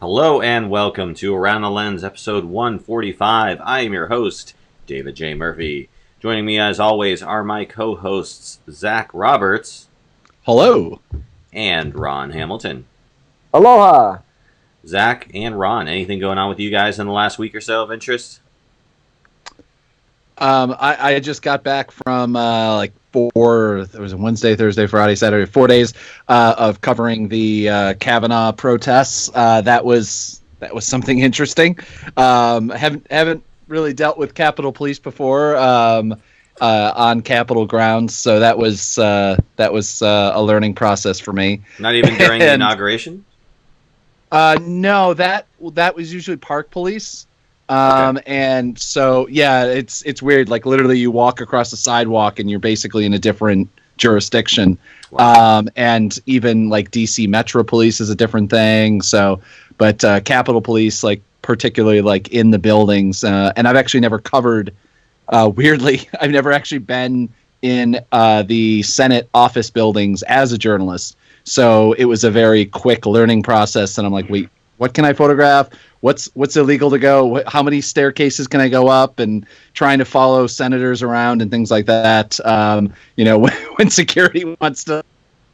Hello and welcome to Around the Lens, episode 145. I am your host, David J. Murphy. Joining me, as always, are my co-hosts, Zach Roberts. Hello. And Ron Hamilton. Aloha. Zach and Ron, anything going on with you guys in the last week or so of interest? I just got back from it was a Wednesday, Thursday, Friday, Saturday, 4 days of covering the Kavanaugh protests. That was something interesting. Haven't really dealt with Capitol Police before on Capitol grounds, so that was a learning process for me. Not even during the inauguration? No, that was usually Park Police. Okay. And so, yeah, it's weird. Like literally you walk across the sidewalk and you're basically in a different jurisdiction. Wow. And even like DC Metro Police is a different thing. So, but Capitol Police, like particularly like in the buildings, and I've actually never covered, weirdly, I've never actually been in the Senate office buildings as a journalist. So it was a very quick learning process. And I'm like, wait, what can I photograph? What's illegal to go? How many staircases can I go up? And trying to follow senators around and things like that. When security wants to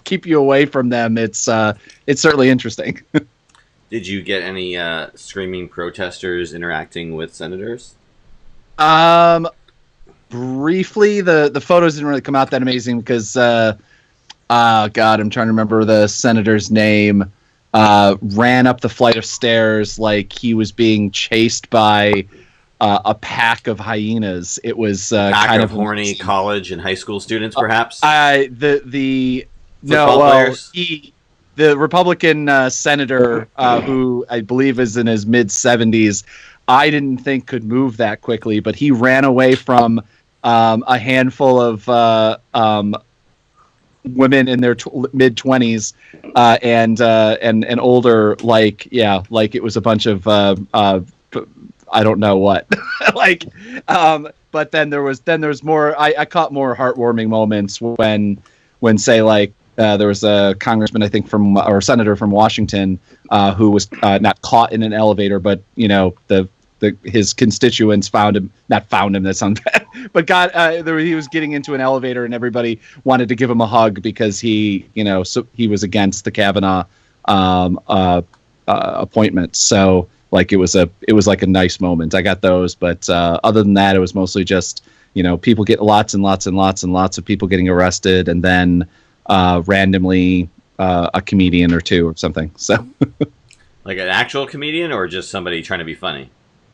keep you away from them, it's certainly interesting. Did you get any screaming protesters interacting with senators? Briefly, the photos didn't really come out that amazing because, I'm trying to remember the senator's name. Ran up the flight of stairs like he was being chased by a pack of hyenas. It was kind of horny college and high school students, perhaps. The Republican senator who I believe is in his mid-70s, I didn't think could move that quickly, but he ran away from a handful of women in their mid-20s and older, like it was a bunch of I don't know what. But then there was more. I caught more heartwarming moments when say like there was a congressman, I think or senator from Washington who was not caught in an elevator, but his constituents not found him. That sounds bad, but he was getting into an elevator and everybody wanted to give him a hug because he was against the Kavanaugh appointment. So like it was like a nice moment. I got those, but other than that, it was mostly just people get lots and lots and lots and lots of people getting arrested, and then randomly a comedian or two or something. So like an actual comedian or just somebody trying to be funny?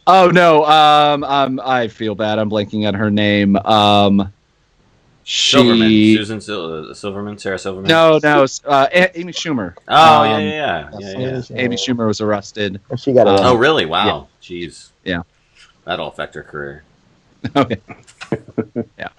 Oh no! I feel bad. I'm blanking on her name. Silverman, Susan Silverman, Sarah Silverman. No, Amy Schumer. Oh yeah. Amy Schumer was arrested. She got arrested. Oh really? Wow. Yeah. Jeez. Yeah. That'll affect her career. Okay. Yeah.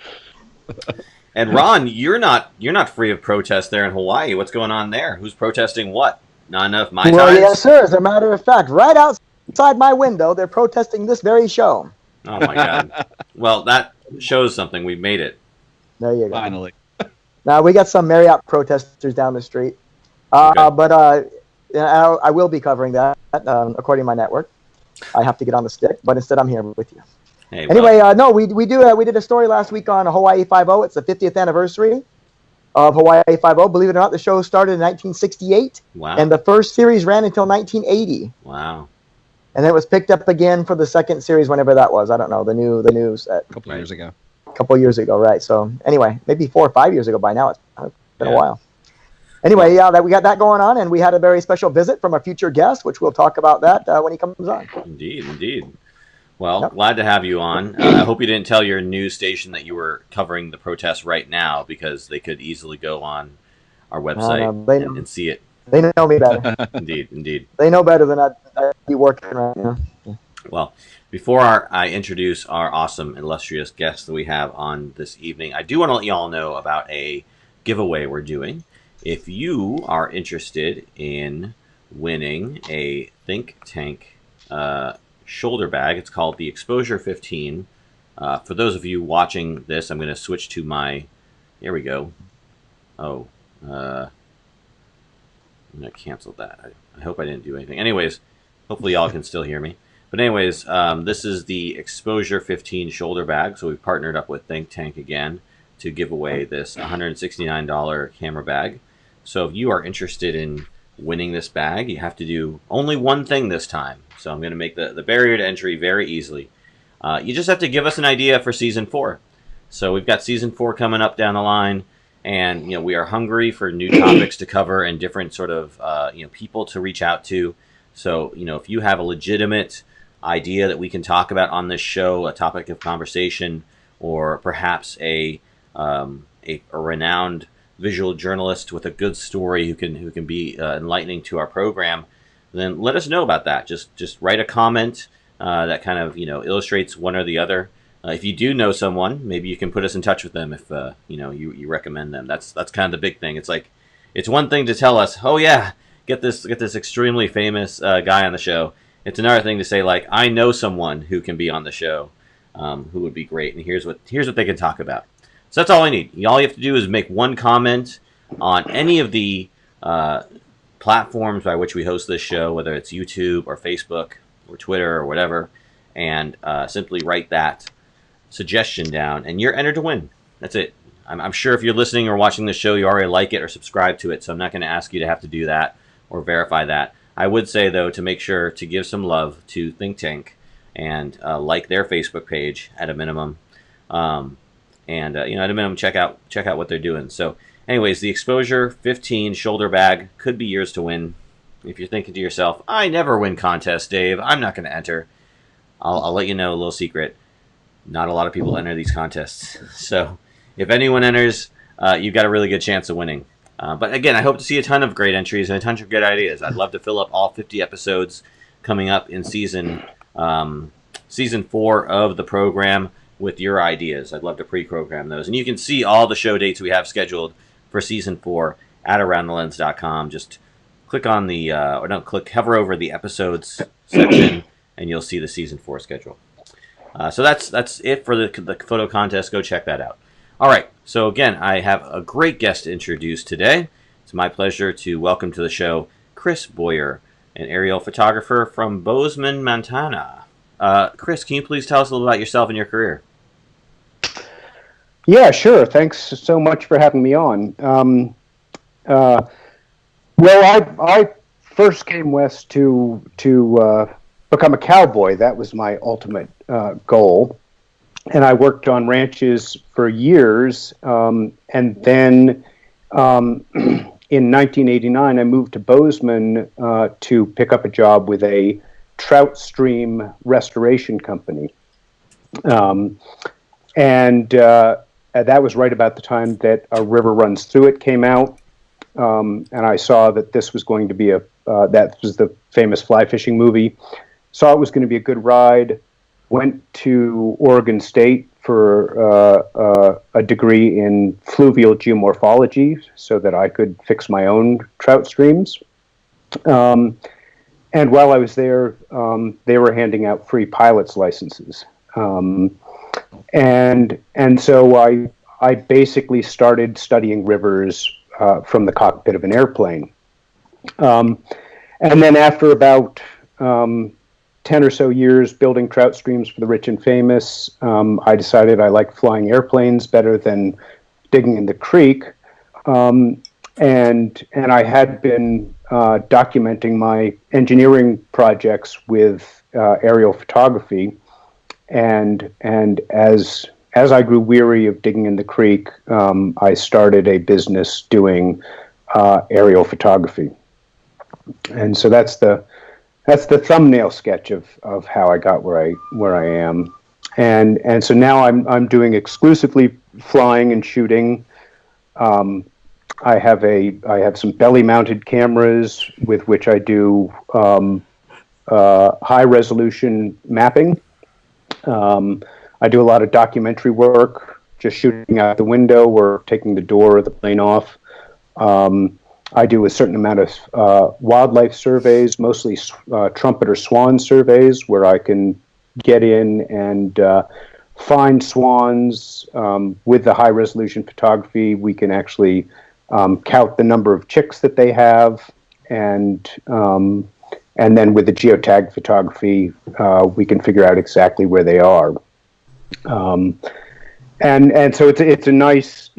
And Ron, you're not free of protest there in Hawaii. What's going on there? Who's protesting what? Not enough Mai Tais? Well, yes, sir. As a matter of fact, right outside my window, they're protesting this very show. Oh my God! Well, that shows something. We've made it. There you go. Finally. Now we got some Marriott protesters down the street, but I will be covering that according to my network. I have to get on the stick, but instead I'm here with you. Hey, anyway, no, we did a story last week on Hawaii 5-0. It's the 50th anniversary of Hawaii 5-0. Believe it or not, the show started in 1968. Wow. And the first series ran until 1980. Wow. And then it was picked up again for the second series, whenever that was. I don't know, the new set. A couple years ago. Couple years ago, right? So anyway, maybe 4 or 5 years ago by now. It's been a while. Anyway, that we got that going on, and we had a very special visit from a future guest, which we'll talk about that when he comes on. Indeed. Well, Glad to have you on. I hope you didn't tell your news station that you were covering the protests right now, because they could easily go on our website and see it. They know me better. Indeed. They know better than I'd be working right now. Yeah. Well, before I introduce our awesome, illustrious guest that we have on this evening, I do want to let you all know about a giveaway we're doing. If you are interested in winning a Think Tank shoulder bag, it's called the Exposure 15. For those of you watching this, I'm going to switch to my... Here we go. Oh, I'm going to cancel that. I hope I didn't do anything. Anyways, Hopefully, y'all can still hear me. But anyways, this is the Exposure 15 shoulder bag. So we've partnered up with Think Tank again to give away this $169 camera bag. So if you are interested in winning this bag, you have to do only one thing this time. So I'm going to make the barrier to entry very easily. You just have to give us an idea for season 4. So we've got season 4 coming up down the line, and we are hungry for new topics to cover and different sort of people to reach out to. So if you have a legitimate idea that we can talk about on this show, a topic of conversation, or perhaps a renowned visual journalist with a good story who can be enlightening to our program, then let us know about that. Just write a comment that kind of illustrates one or the other. If you do know someone, maybe you can put us in touch with them if you recommend them. That's kind of the big thing. It's like, it's one thing to tell us, oh yeah, get this extremely famous guy on the show. It's another thing to say, like, I know someone who can be on the show, who would be great, and here's what they can talk about. So that's all I need. All you have to do is make one comment on any of the platforms by which we host this show, whether it's YouTube or Facebook or Twitter or whatever, and simply write that suggestion down, and you're entered to win. That's it. I'm sure if you're listening or watching the show, you already like it or subscribe to it, so I'm not going to ask you to have to do that or verify that. I would say, though, to make sure to give some love to Think Tank and like their Facebook page at a minimum, and at a minimum, check out what they're doing. So, anyways, the Exposure 15 shoulder bag could be yours to win. If you're thinking to yourself, I never win contests, Dave, I'm not going to enter, I'll let you know a little secret. Not a lot of people enter these contests. So if anyone enters, you've got a really good chance of winning. But again, I hope to see a ton of great entries and a ton of good ideas. I'd love to fill up all 50 episodes coming up in season 4 of the program with your ideas. I'd love to pre-program those. And you can see all the show dates we have scheduled for season 4 at aroundthelens.com. Just click on hover over the episodes section, and you'll see the season 4 schedule. So that's it for the photo contest. Go check that out. All right. So again, I have a great guest to introduce today. It's my pleasure to welcome to the show Chris Boyer, an aerial photographer from Bozeman, Montana. Chris, can you please tell us a little about yourself and your career? Yeah, sure. Thanks so much for having me on. Well, I first came west to become a cowboy. That was my ultimate goal. And I worked on ranches for years. And then in 1989, I moved to Bozeman to pick up a job with a trout stream restoration company. And that was right about the time that A River Runs Through It came out. And I saw that this was going to be that was the famous fly fishing movie. Saw it was going to be a good ride. Went to Oregon State for a degree in fluvial geomorphology so that I could fix my own trout streams. And while I was there, they were handing out free pilot's licenses. And so I basically started studying rivers from the cockpit of an airplane. And then after about 10 or so years building trout streams for the rich and famous, I decided I liked flying airplanes better than digging in the creek. And I had been documenting my engineering projects with aerial photography. And as I grew weary of digging in the creek, I started a business doing aerial photography. And so that's the thumbnail sketch of how I got where I am. And so now I'm doing exclusively flying and shooting. I have some belly mounted cameras with which I do high resolution mapping. I do a lot of documentary work, just shooting out the window or taking the door of the plane off. I do a certain amount of wildlife surveys, mostly trumpet or swan surveys, where I can get in and find swans. With the high resolution photography, we can actually count the number of chicks that they have and and then with the geotag photography, we can figure out exactly where they are. And so it's a nice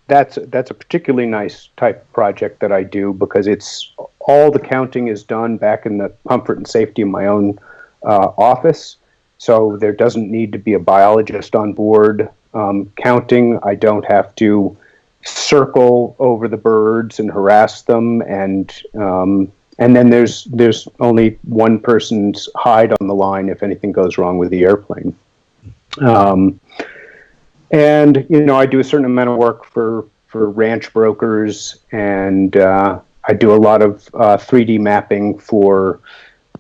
that's a particularly nice type of project that I do, because it's all the counting is done back in the comfort and safety of my own office. So there doesn't need to be a biologist on board counting. I don't have to circle over the birds and harass them, and then there's only one person's hide on the line if anything goes wrong with the airplane. And I do a certain amount of work for ranch brokers, and I do a lot of 3D mapping for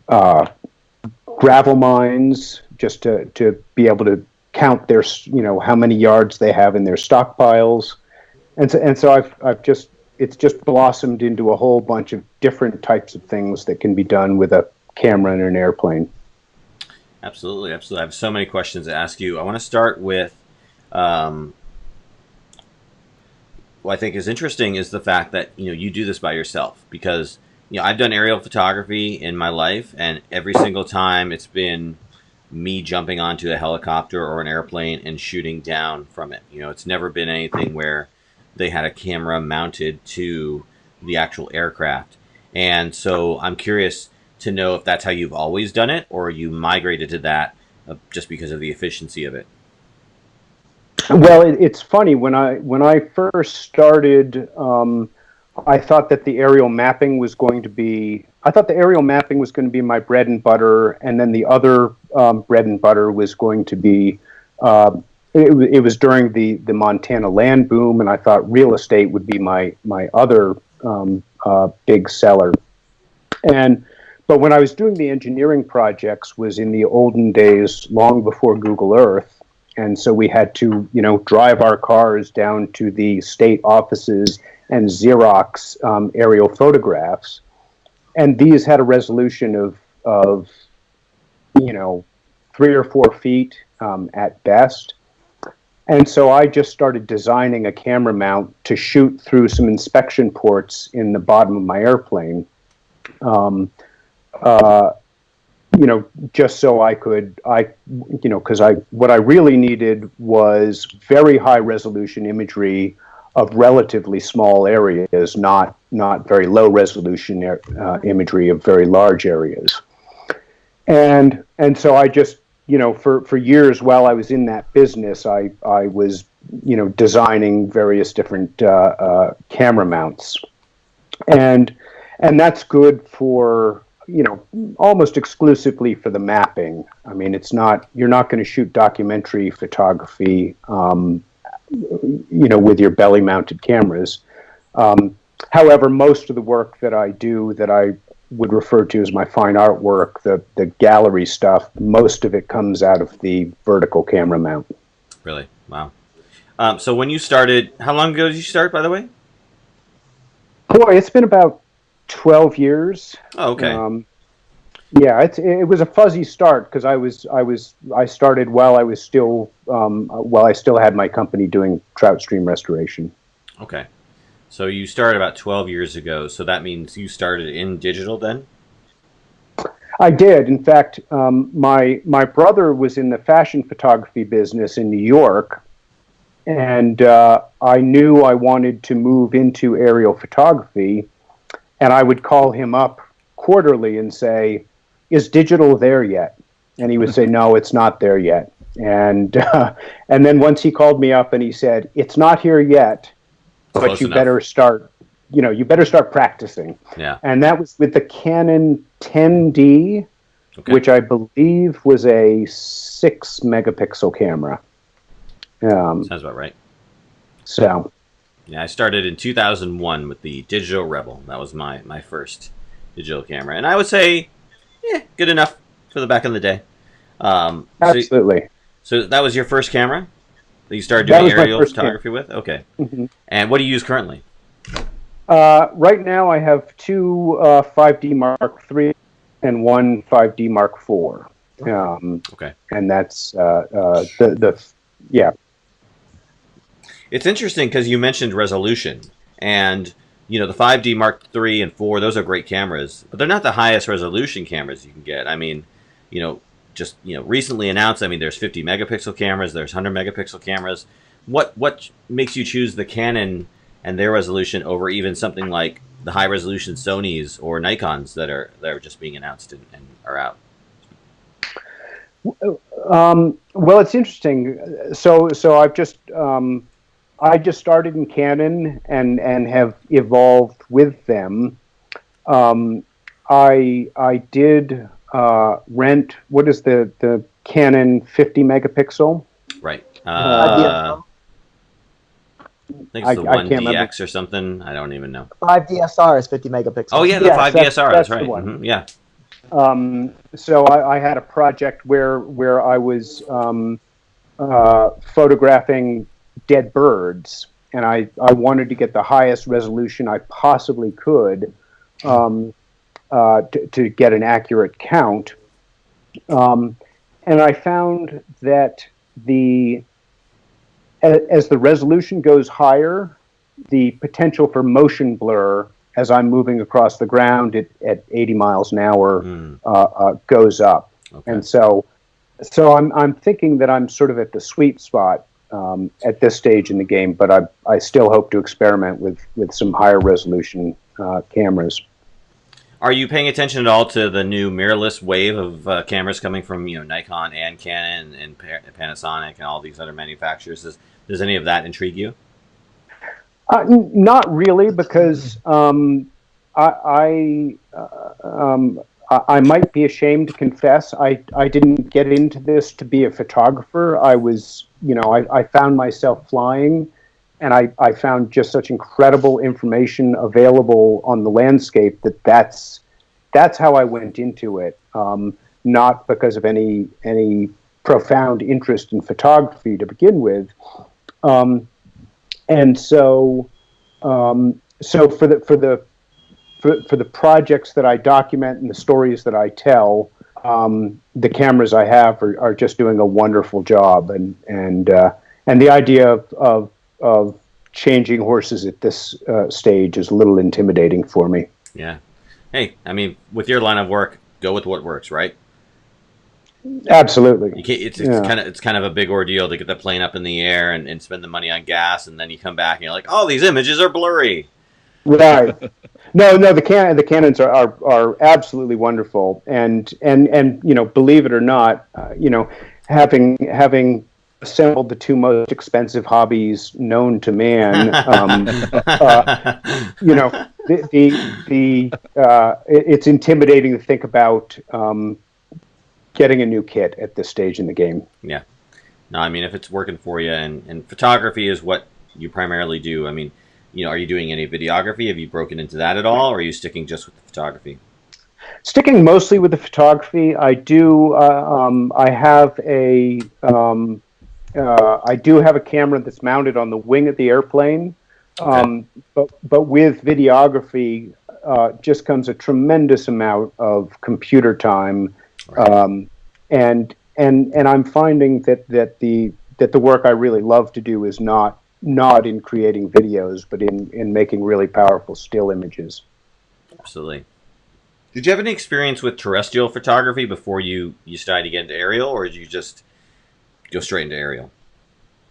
gravel mines, just to be able to count their how many yards they have in their stockpiles, and so it's just blossomed into a whole bunch of different types of things that can be done with a camera and an airplane. Absolutely. I have so many questions to ask you. I want to start with what I think is interesting is the fact that you do this by yourself, because I've done aerial photography in my life, and every single time it's been me jumping onto a helicopter or an airplane and shooting down from it. It's never been anything where they had a camera mounted to the actual aircraft. And so I'm curious to know if that's how you've always done it, or you migrated to that just because of the efficiency of it. Well, it's funny, when I first started, I thought that the aerial mapping was going to be my bread and butter, and then the other bread and butter was going to be it was during the Montana land boom, and I thought real estate would be my other big seller. But when I was doing the engineering projects was in the olden days, long before Google Earth. And so we had to, drive our cars down to the state offices and Xerox aerial photographs. And these had a resolution of 3 or 4 feet at best. And so I just started designing a camera mount to shoot through some inspection ports in the bottom of my airplane. Just so I could, because what I really needed was very high resolution imagery of relatively small areas, not very low resolution imagery of very large areas. And so I just, for years while I was in that business, I was, designing various different camera mounts, and that's good for, almost exclusively for the mapping. I mean, you're not going to shoot documentary photography, with your belly mounted cameras. However, most of the work that I do, that I would refer to as my fine art work, the gallery stuff, most of it comes out of the vertical camera mount. Really? Wow. So when you started, how long ago did you start, by the way? Boy, it's been about 12 years. Oh, okay. Yeah, it was a fuzzy start, because I started while I still had my company doing trout stream restoration. Okay. So you started about 12 years ago. So that means you started in digital then? I did. In fact, my brother was in the fashion photography business in New York, and I knew I wanted to move into aerial photography, and I would call him up quarterly and say, "Is digital there yet?" And he would say, "No, it's not there yet." And then once he called me up and he said, "It's not here yet, but you better start practicing." Yeah. And that was with the Canon 10D, Okay. which I believe was a 6 megapixel camera. Sounds about right. So. Yeah, I started in 2001 with the Digital Rebel. That was my first digital camera, and I would say, good enough for the back in the day. Absolutely. So that was your first camera that you started doing aerial photography with? Okay. Mm-hmm. And what do you use currently? Right now I have 2 5D Mark III and 1 5D Mark IV. Okay. And that's yeah. It's interesting because you mentioned resolution, and the 5D Mark III and 4, those are great cameras, but they're not the highest resolution cameras you can get. I mean, just recently announced. I mean, there's 50 megapixel cameras, there's 100 megapixel cameras. What makes you choose the Canon and their resolution over even something like the high resolution Sonys or Nikons that are just being announced and are out? Well, it's interesting. So I just started in Canon and have evolved with them. I did rent, what is the Canon 50 megapixel? Right. DSLR. I think it's the I can't 1DX remember. or something. I don't even know. 5DSR is 50 megapixels. Oh yeah, the Yes, 5DSR. That's that's the right. one. Yeah. So I had a project where I was photographing dead birds, and I wanted to get the highest resolution I possibly could to get an accurate count. And I found that as the resolution goes higher, the potential for motion blur as I'm moving across the ground at 80 miles an hour goes up. Okay. And so I'm thinking that I'm sort of at the sweet spot at this stage in the game, but I still hope to experiment with some higher resolution cameras. Are you paying attention at all to the new mirrorless wave of cameras coming from Nikon and Canon and Panasonic and all these other manufacturers? Does any of that intrigue you? Not really, because I might be ashamed to confess I didn't get into this to be a photographer. I found myself flying, and I found just such incredible information available on the landscape that's how I went into it. Not because of any profound interest in photography to begin with. And so for the projects that I document and the stories that I tell, the cameras I have are just doing a wonderful job, and the idea of changing horses at this stage is a little intimidating for me. Yeah. Hey, I mean, with your line of work, go with what works, right? Absolutely. You can't, it's kind of a big ordeal to get the plane up in the air and spend the money on gas, and then you come back and you're like, oh, these images are blurry. Right. No, the Canons are absolutely wonderful, and believe it or not, having assembled the two most expensive hobbies known to man, it's intimidating to think about getting a new kit at this stage in the game. Yeah. No, I mean, if it's working for you, and photography is what you primarily do, I mean, are you doing any videography? Have you broken into that at all, or are you sticking just with the photography? Sticking mostly with the photography. I do. I have I do have a camera that's mounted on the wing of the airplane. Okay. But with videography, just comes a tremendous amount of computer time. Right. And I'm finding that the work I really love to do is not in creating videos, but in making really powerful still images. Absolutely. Did you have any experience with terrestrial photography before you started to get into aerial, or did you just go straight into aerial?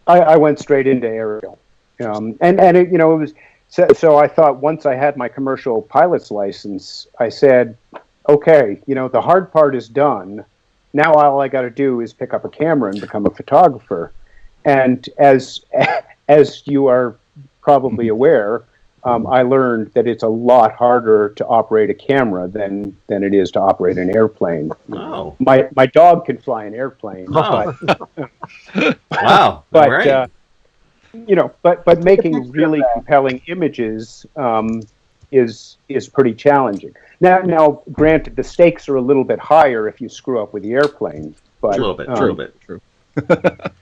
I went straight into aerial, and it was so I thought once I had my commercial pilot's license, I said, okay, the hard part is done. Now all I got to do is pick up a camera and become a photographer. And as you are probably aware, I learned that it's a lot harder to operate a camera than it is to operate an airplane. Oh. My dog can fly an airplane. Oh. But, Wow. but Right. but making really compelling images is pretty challenging. Now, granted, the stakes are a little bit higher if you screw up with the airplane. But A little bit. True.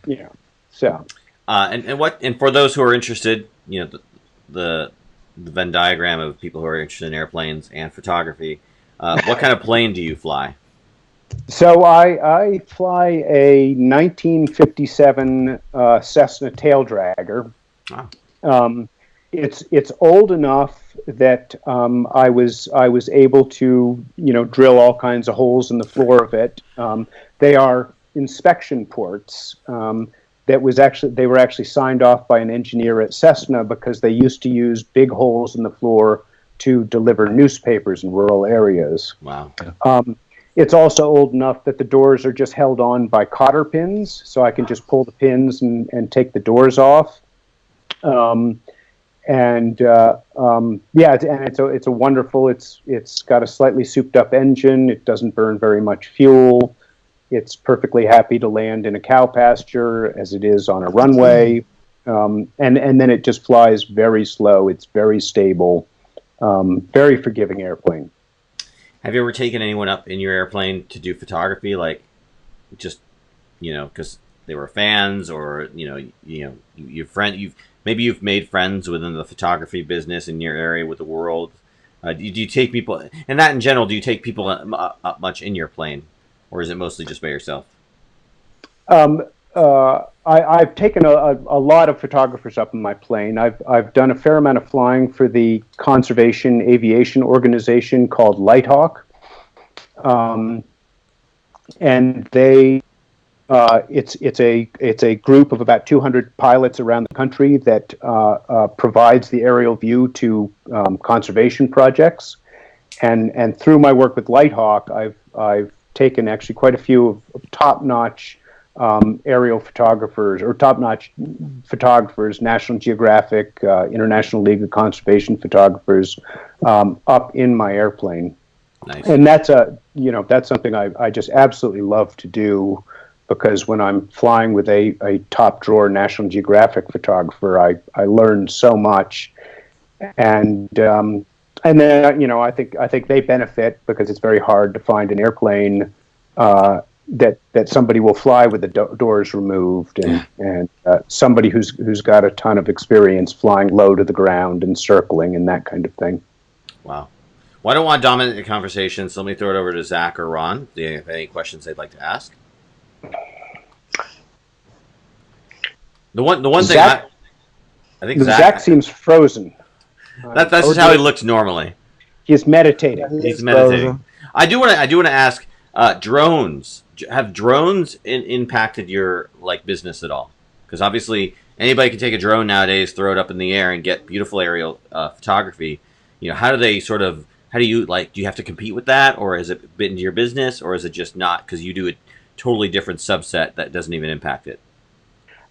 Yeah. So. And for those who are interested, the Venn diagram of people who are interested in airplanes and photography, what kind of plane do you fly? So I fly a 1957 Cessna tail dragger. Oh. it's old enough that I was able to drill all kinds of holes in the floor of it. They are inspection ports. They were actually signed off by an engineer at Cessna because they used to use big holes in the floor to deliver newspapers in rural areas. Wow. It's also old enough that the doors are just held on by cotter pins, so I can just pull the pins and take the doors off. And it's a wonderful. It's got a slightly souped up engine. It doesn't burn very much fuel. It's perfectly happy to land in a cow pasture as it is on a runway, and then it just flies very slow. It's very stable, very forgiving airplane. Have you ever taken anyone up in your airplane to do photography, like just because they were fans, or maybe you've made friends within the photography business in your area with the world? Do you take people, and that in general, do you take people up much in your plane, or is it mostly just by yourself? I've taken a lot of photographers up in my plane. I've done a fair amount of flying for the conservation aviation organization called Lighthawk, and it's a group of about 200 pilots around the country that provides the aerial view to conservation projects, and through my work with Lighthawk, I've taken actually quite a few of top-notch aerial photographers, or top-notch photographers, National Geographic, International League of Conservation Photographers, up in my airplane. Nice. And that's something I just absolutely love to do, because when I'm flying with a top drawer National Geographic photographer, I learn so much, and then I think they benefit, because it's very hard to find an airplane that somebody will fly with the doors removed, and somebody who's got a ton of experience flying low to the ground and circling and that kind of thing. Wow. Well, I don't want to dominate the conversation, so let me throw it over to Zach or Ron. Do you have any questions they'd like to ask? The one thing Zach, I think Zach seems frozen. That's just how he looks normally. He's meditating. He's meditating. I do want to ask, drones. Have drones impacted your business at all? Because obviously anybody can take a drone nowadays, throw it up in the air, and get beautiful aerial photography. How do you do you have to compete with that, or has it been into your business, or is it just not because you do a totally different subset that doesn't even impact it?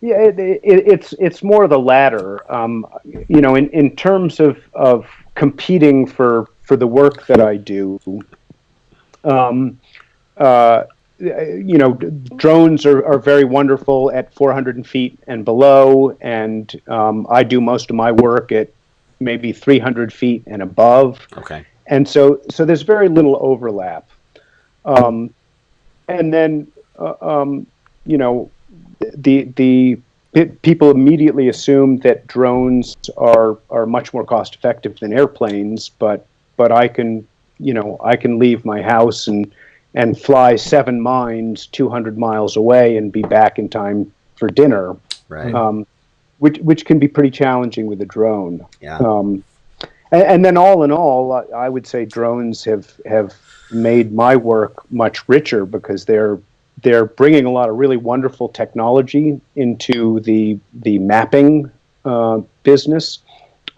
Yeah, it's more the latter. In terms of competing for the work that I do, drones are very wonderful at 400 feet and below, and I do most of my work at maybe 300 feet and above. Okay. And so there's very little overlap. And then, the people immediately assume that drones are much more cost effective than airplanes, but I can leave my house and fly 7 mines 200 miles away and be back in time for dinner. Right. Which can be pretty challenging with a drone. Yeah. And then all in all, I would say drones have made my work much richer, because they're bringing a lot of really wonderful technology into the mapping business.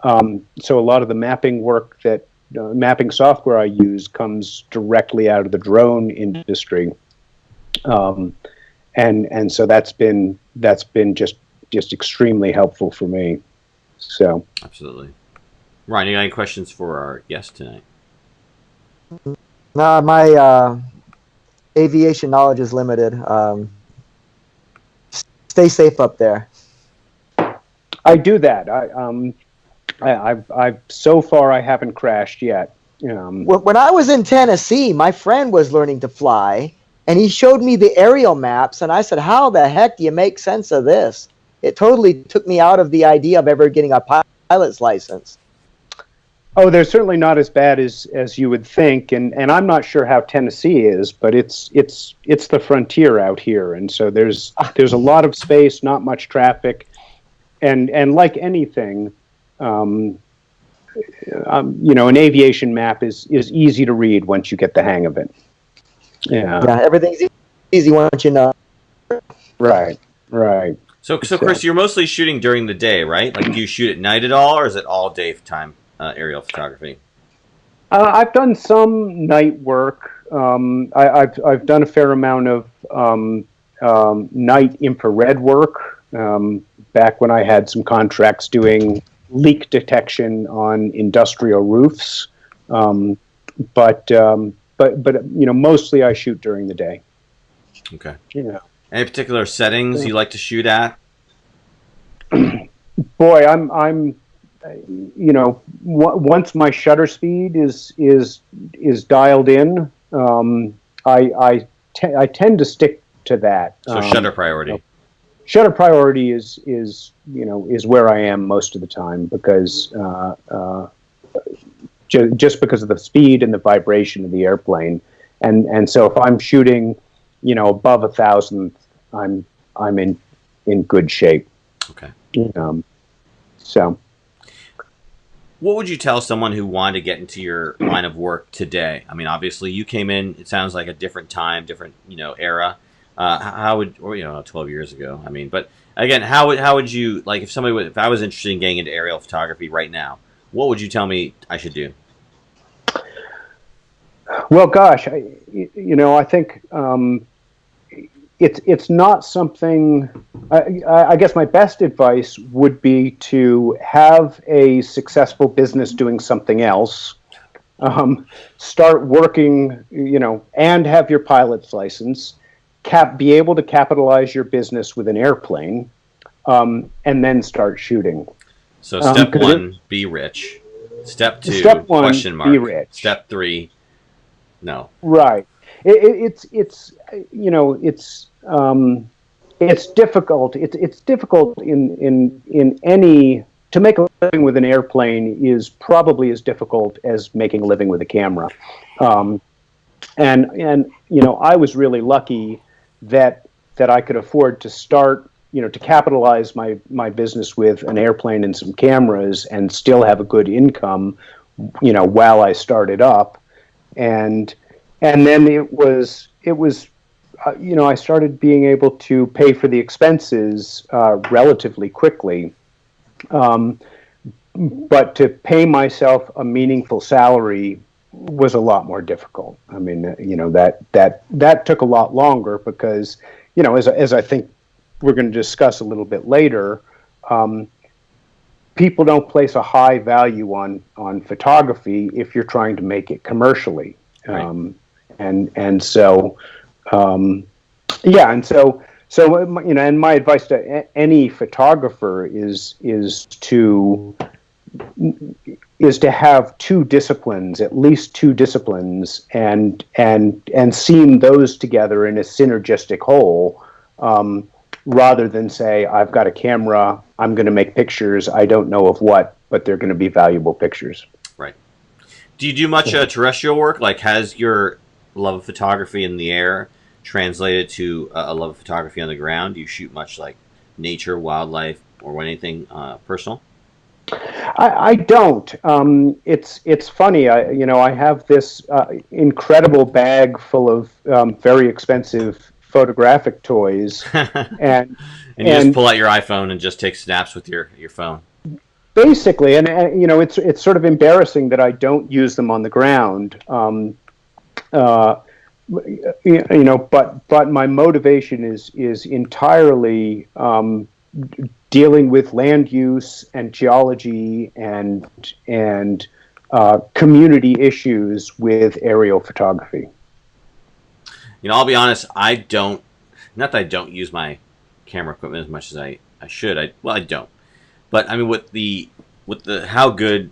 So a lot of the mapping work mapping software I use comes directly out of the drone industry, and so that's been just extremely helpful for me. So Absolutely. Ryan, you got any questions for our guest tonight? No, my aviation knowledge is limited. Stay safe up there. I do that. I've so far I haven't crashed yet. When I was in Tennessee, my friend was learning to fly, and he showed me the aerial maps, and I said, "How the heck do you make sense of this?" It totally took me out of the idea of ever getting a pilot's license. Oh, they're certainly not as bad as you would think, and I'm not sure how Tennessee is, but it's the frontier out here, and so there's a lot of space, not much traffic, and like anything, an aviation map is easy to read once you get the hang of it. Yeah. Yeah, everything's easy once you know. Right. Right. So Chris, you're mostly shooting during the day, right? Like, do you shoot at night at all, or is it all day time aerial photography? I've done some night work. I've done a fair amount of night infrared work back when I had some contracts doing leak detection on industrial roofs. But mostly I shoot during the day. Okay. Yeah. Any particular settings you like to shoot at? Boy, I'm once my shutter speed is dialed in, I tend to stick to that. So shutter priority. Shutter priority is where I am most of the time, because just because of the speed and the vibration of the airplane, and so if I'm shooting, above 1,000, I'm in good shape. Okay. So. What would you tell someone who wanted to get into your line of work today? I mean, obviously you came in, it sounds like a different time, different, era. How would, or 12 years ago. I mean, but again, how would you, like, if I was interested in getting into aerial photography right now, what would you tell me I should do? Well, gosh, I think it's not something. I guess my best advice would be to have a successful business doing something else. Start working, and have your pilot's license. Be able to capitalize your business with an airplane, and then start shooting. So step one, be rich. Step two, step one, question mark. Be rich. Step three, no. Right. It's difficult. It's difficult in any, to make a living with an airplane is probably as difficult as making a living with a camera. And I was really lucky that I could afford to start, to capitalize my business with an airplane and some cameras and still have a good income, while I started up. And then it was I started being able to pay for the expenses relatively quickly. But to pay myself a meaningful salary was a lot more difficult. I mean, that took a lot longer because, as I think we're going to discuss a little bit later, people don't place a high value on photography if you're trying to make it commercially. Right. And so and my advice to any photographer is to have two disciplines, at least two disciplines, and seam those together in a synergistic whole, rather than say, I've got a camera, I'm going to make pictures, I don't know of what, but they're going to be valuable pictures. Right. Do you do much terrestrial work? Like, has your love of photography in the air translated to a love of photography on the ground? Do you shoot much like nature, wildlife, or anything personal? I don't. It's funny. I have this incredible bag full of very expensive photographic toys, and you just pull out your iPhone and just take snaps with your phone. Basically, and it's sort of embarrassing that I don't use them on the ground. But my motivation is entirely dealing with land use and geology and community issues with aerial photography. I'll be honest. Not that I don't use my camera equipment as much as I should. I don't. But I mean, with the how good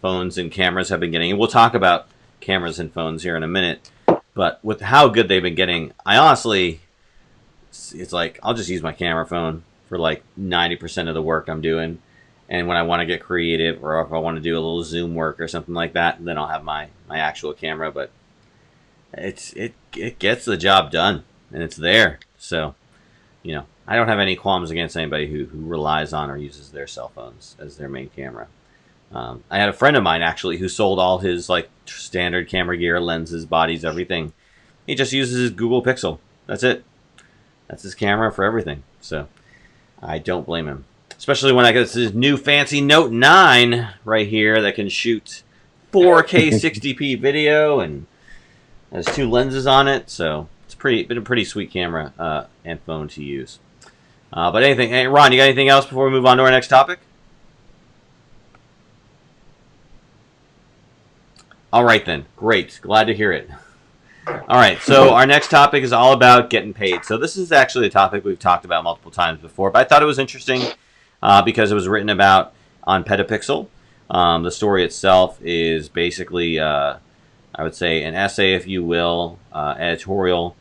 phones and cameras have been getting, and we'll talk about cameras and phones here in a minute. But with how good they've been getting, I honestly, it's like I'll just use my camera phone for like 90% of the work I'm doing, and when I want to get creative or if I want to do a little zoom work or something like that, then I'll have my actual camera. But it gets the job done, and it's there. So, I don't have any qualms against anybody who relies on or uses their cell phones as their main camera. I had a friend of mine actually who sold all his like standard camera gear, lenses, bodies, everything. He just uses his Google Pixel. That's it. That's his camera for everything. So I don't blame him. Especially when I get this new fancy Note 9 right here that can shoot 4K 60p video and has 2 lenses on it. So it's been a pretty sweet camera and phone to use. But anything, hey, Ron, you got anything else before we move on to our next topic? All right then, great, glad to hear it. All right, so our next topic is all about getting paid. So this is actually a topic we've talked about multiple times before, but I thought it was interesting because it was written about on Petapixel. The story itself is basically, I would say, an essay, if you will, editorial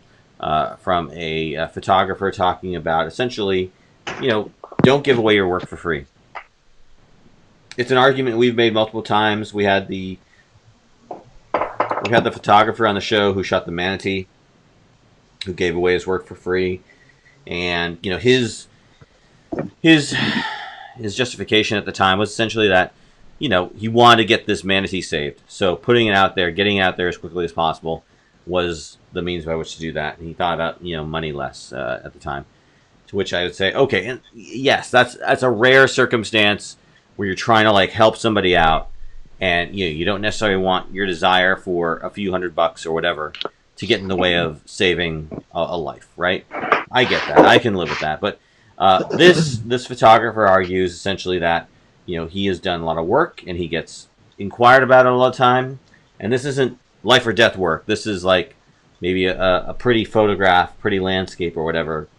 from a photographer talking about essentially, don't give away your work for free. It's an argument we've made multiple times. We had the photographer on the show who shot the manatee, who gave away his work for free, and his justification at the time was essentially that he wanted to get this manatee saved. So putting it out there, getting it out there as quickly as possible, was the means by which to do that. And he thought about money less at the time. To which I would say, okay, and yes, that's a rare circumstance where you're trying to like help somebody out. And you don't necessarily want your desire for a few $100 or whatever to get in the way of saving a life, right? I get that. I can live with that. But this photographer argues essentially that he has done a lot of work and he gets inquired about it a lot of time. And this isn't life or death work. This is like maybe a pretty photograph, pretty landscape or whatever,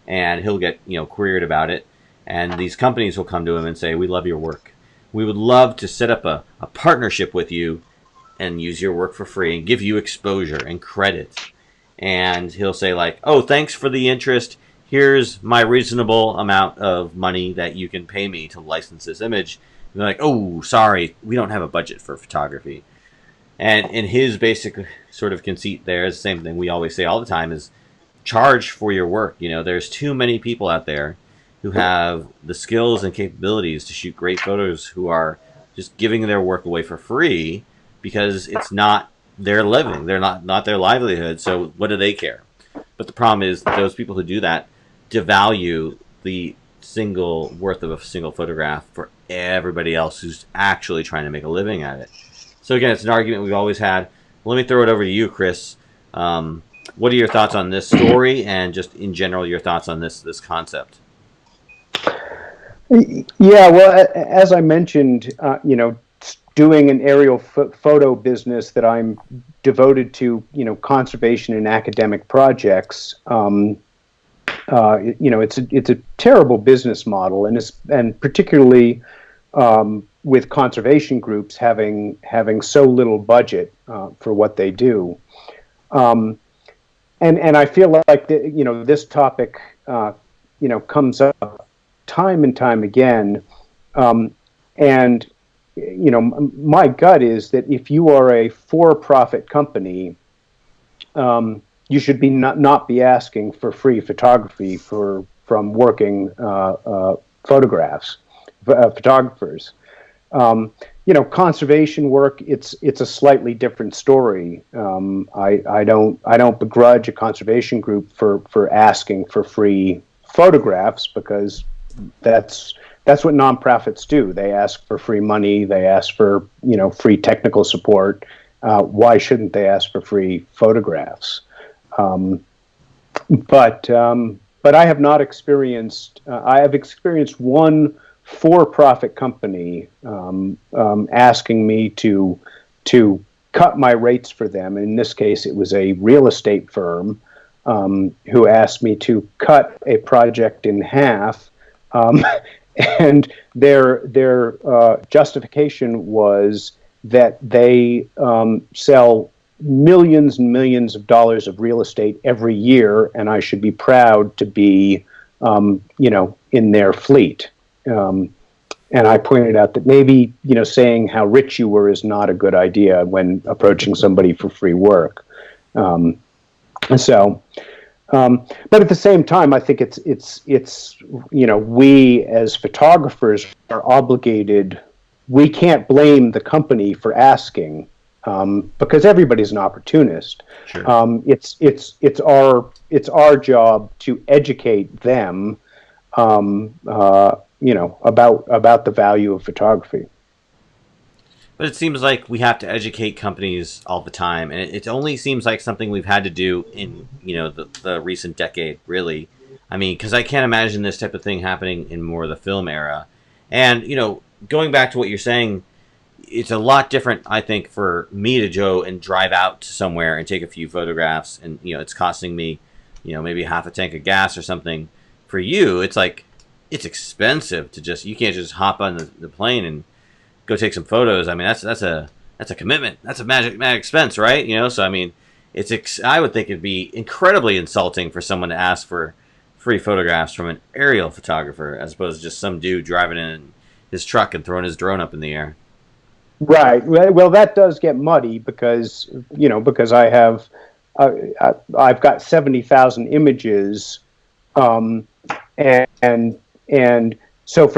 and he'll get queried about it. And these companies will come to him and say, "We love your work. We would love to set up a partnership with you and use your work for free and give you exposure and credit." And he'll say like, "Oh, thanks for the interest. Here's my reasonable amount of money that you can pay me to license this image." And they're like, "Oh, sorry, we don't have a budget for photography." And in his basic sort of conceit there is the same thing we always say all the time is charge for your work. There's too many people out there who have the skills and capabilities to shoot great photos who are just giving their work away for free because it's not their living. They're not their livelihood. So what do they care? But the problem is that those people who do that devalue the single worth of a single photograph for everybody else who's actually trying to make a living at it. So again, it's an argument we've always had. Let me throw it over to you, Chris. What are your thoughts on this story and just in general your thoughts on this concept? Yeah, well, as I mentioned, doing an aerial photo business that I'm devoted to, conservation and academic projects. It's a terrible business model, and particularly with conservation groups having so little budget for what they do. And I feel like this topic comes up time and time again, and my gut is that if you are a for-profit company, you should be not be asking for free photography from working photographs, photographers. Conservation work, it's a slightly different story. I don't begrudge a conservation group for asking for free photographs, because that's what nonprofits do. They ask for free money. They ask for free technical support. Why shouldn't they ask for free photographs? But I have not experienced. I have experienced one for-profit company asking me to cut my rates for them. In this case, it was a real estate firm who asked me to cut a project in half. And their justification was that they sell millions and millions of dollars of real estate every year, and I should be proud to be, in their fleet. And I pointed out that maybe, saying how rich you were is not a good idea when approaching somebody for free work. So But at the same time, I think it's we as photographers are obligated. We can't blame the company for asking, because everybody's an opportunist. Sure. It's our job to educate them, about the value of photography. But it seems like we have to educate companies all the time, and it only seems like something we've had to do in the recent decade, really. I mean, because I can't imagine this type of thing happening in more of the film era. And going back to what you're saying, it's a lot different, I think, for me to go and drive out to somewhere and take a few photographs, and it's costing me, maybe half a tank of gas or something. For you, it's like it's expensive to you can't just hop on the plane and go take some photos. I mean, that's a commitment. That's a mad expense, right? So I mean, I would think it'd be incredibly insulting for someone to ask for free photographs from an aerial photographer as opposed to just some dude driving in his truck and throwing his drone up in the air. Right. Well, that does get muddy because I've got 70,000 images, and so